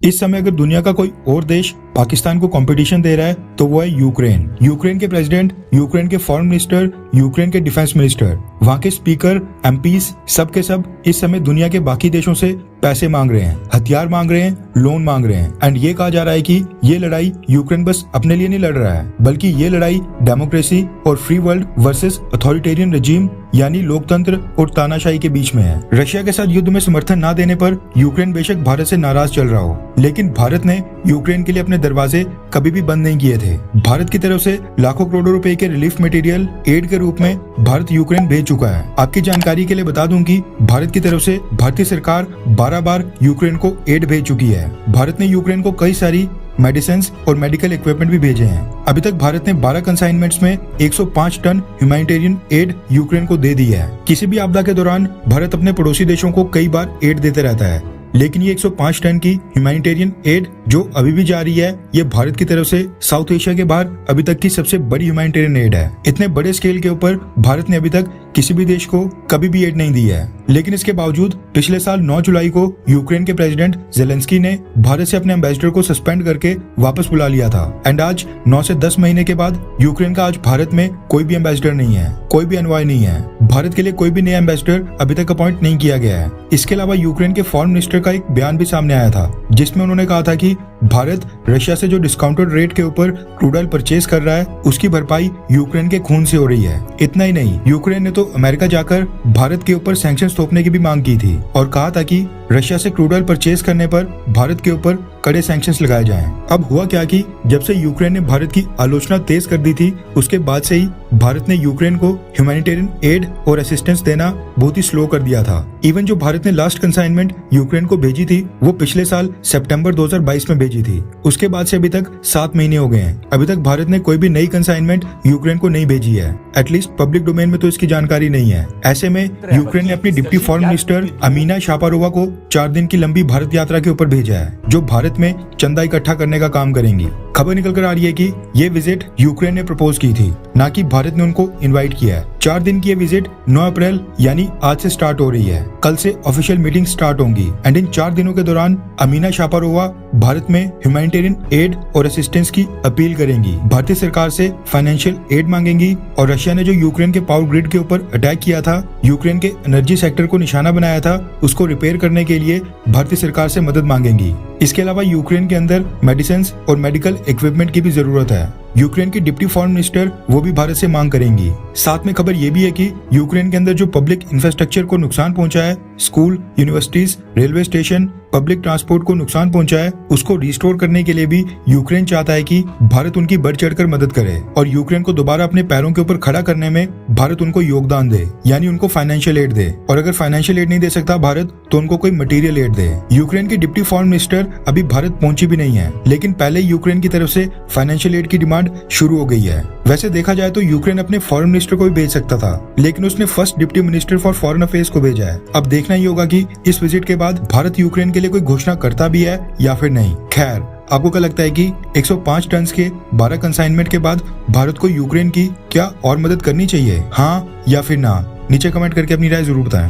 इस समय अगर दुनिया का कोई और देश पाकिस्तान को कंपटीशन दे रहा है तो वो है यूक्रेन। यूक्रेन के प्रेसिडेंट, यूक्रेन के फॉरेन मिनिस्टर, यूक्रेन के डिफेंस मिनिस्टर, वहाँ के स्पीकर, एमपीज, सब के सब इस समय दुनिया के बाकी देशों से पैसे मांग रहे हैं, हथियार मांग रहे हैं, लोन मांग रहे हैं। एंड ये कहा जा रहा है कि ये लड़ाई यूक्रेन बस अपने लिए नहीं लड़ रहा है, बल्कि ये लड़ाई डेमोक्रेसी और फ्री वर्ल्ड वर्सेस अथॉरिटेरियन रजीम यानी लोकतंत्र और तानाशाही के बीच में है। रशिया के साथ युद्ध में समर्थन न देने पर यूक्रेन बेशक भारत से नाराज चल रहा हो, लेकिन भारत ने यूक्रेन के लिए अपने दरवाजे कभी भी बंद नहीं किए थे। भारत की तरफ से लाखों करोड़ों रुपए के रिलीफ मटेरियल एड के रूप में भारत यूक्रेन भेज चुका है। आपकी जानकारी के लिए बता दूं कि भारत की तरफ से भारतीय सरकार 12 बार यूक्रेन को एड भेज चुकी है। भारत ने यूक्रेन को कई सारी मेडिसिन और मेडिकल इक्विपमेंट भी भेजे हैं। अभी तक भारत ने 12 कंसाइनमेंट्स में 105 टन ह्यूमैनिटेरियन एड यूक्रेन को दे दी है। किसी भी आपदा के दौरान भारत अपने पड़ोसी देशों को कई बार एड देते रहता है, लेकिन ये 105 टन की ह्यूमैनिटेरियन एड जो अभी भी जारी है, ये भारत की तरफ से साउथ एशिया के बाहर अभी तक की सबसे बड़ी ह्यूमैनिटेरियन एड है। इतने बड़े स्केल के ऊपर भारत ने अभी तक किसी भी देश को कभी भी एड नहीं दी है। लेकिन इसके बावजूद पिछले साल 9 जुलाई को यूक्रेन के प्रेसिडेंट जेलेंस्की ने भारत से अपने एम्बेसडर को सस्पेंड करके वापस बुला लिया था। एंड आज 9 से 10 महीने के बाद यूक्रेन का आज भारत में कोई भी एम्बेसडर नहीं है, कोई भी एनवॉय नहीं है। भारत के लिए कोई भी नया एम्बेसडर अभी तक अपॉइंट नहीं किया गया है। इसके अलावा यूक्रेन के फॉरेन मिनिस्टर का एक बयान भी सामने आया था, जिसमें उन्होंने कहा था कि भारत रशिया से जो डिस्काउंटेड रेट के ऊपर क्रूड ऑयल परचेज कर रहा है, उसकी भरपाई यूक्रेन के खून से हो रही है। इतना ही नहीं, यूक्रेन ने तो अमेरिका जाकर भारत के ऊपर सैंक्शंस थोपने की भी मांग की थी और कहा था कि रशिया से क्रूड ऑयल परचेज करने पर भारत के ऊपर कड़े सैंक्शंस लगाए जाएं। अब हुआ क्या कि जब से यूक्रेन ने भारत की आलोचना तेज कर दी थी, उसके बाद से ही भारत ने यूक्रेन को ह्यूमैनिटेरियन एड और असिस्टेंस देना बहुत ही स्लो कर दिया था। इवन जो भारत ने लास्ट कंसाइनमेंट यूक्रेन को भेजी थी, वो पिछले साल सितंबर 2022 में भेजी थी। उसके बाद से अभी तक 7 महीने हो गए हैं, अभी तक भारत ने कोई भी नई कंसाइनमेंट यूक्रेन को नहीं भेजी है। एटलीस्ट पब्लिक डोमेन में तो इसकी जानकारी नहीं है। ऐसे में यूक्रेन ने अपनी डिप्टी फॉरेन मिनिस्टर अमीना शापारोवा को 4 दिन की लंबी भारत यात्रा के ऊपर भेजा है, जो भारत में चंदा इकट्ठा करने का काम करेंगी। खबर निकल कर आ रही है कि ये विजिट यूक्रेन ने प्रपोज की थी, ना कि भारत ने उनको इनवाइट किया है। 4 दिन की ये विजिट 9 अप्रैल यानी आज से स्टार्ट हो रही है। कल से ऑफिशियल मीटिंग स्टार्ट होंगी एंड इन 4 दिनों के दौरान अमीना शापारोवा भारत में ह्यूमैनिटेरियन एड और असिस्टेंस की अपील करेंगी, भारतीय सरकार से फाइनेंशियल एड मांगेंगी और रशिया ने जो यूक्रेन के पावर ग्रिड के ऊपर अटैक किया था, यूक्रेन के एनर्जी सेक्टर को निशाना बनाया था, उसको रिपेयर करने के लिए भारतीय सरकार से मदद मांगेंगी। इसके अलावा यूक्रेन के अंदर मेडिसिन और मेडिकल इक्विपमेंट की भी जरूरत है। यूक्रेन की डिप्टी फॉरेन मिनिस्टर वो भी भारत से मांग करेंगी। साथ में खबर ये भी है कि यूक्रेन के अंदर जो पब्लिक इंफ्रास्ट्रक्चर को नुकसान पहुंचा है, school, universities, railway station, public transport को नुकसान पहुंचा है, उसको रिस्टोर करने के लिए भी यूक्रेन चाहता है कि भारत उनकी बढ़ चढ़कर मदद करे और यूक्रेन को दोबारा अपने पैरों के ऊपर खड़ा करने में भारत उनको योगदान दे, यानी उनको फाइनेंशियल एड दे। और अगर फाइनेंशियल एड नहीं दे सकता भारत, तो उनको कोई मटेरियल एड दे। यूक्रेन की डिप्टी फॉरेन मिनिस्टर अभी भारत पहुंची भी नहीं है, लेकिन पहले यूक्रेन की तरफ से फाइनेंशियल एड की डिमांड शुरू हो गई है। वैसे देखा जाए तो यूक्रेन अपने फॉरेन मिनिस्टर को भी भेज सकता था, लेकिन उसने first deputy minister for foreign affairs को भेजा है। अब देखना ही होगा कि इस विजिट के बाद भारत यूक्रेन के लिए कोई घोषणा करता भी है या फिर नहीं। खैर, आपको क्या लगता है कि 105 टन के 12 कंसाइनमेंट के बाद भारत को यूक्रेन की क्या और मदद करनी चाहिए, हाँ या फिर ना? नीचे कमेंट करके अपनी राय जरूर बताएं।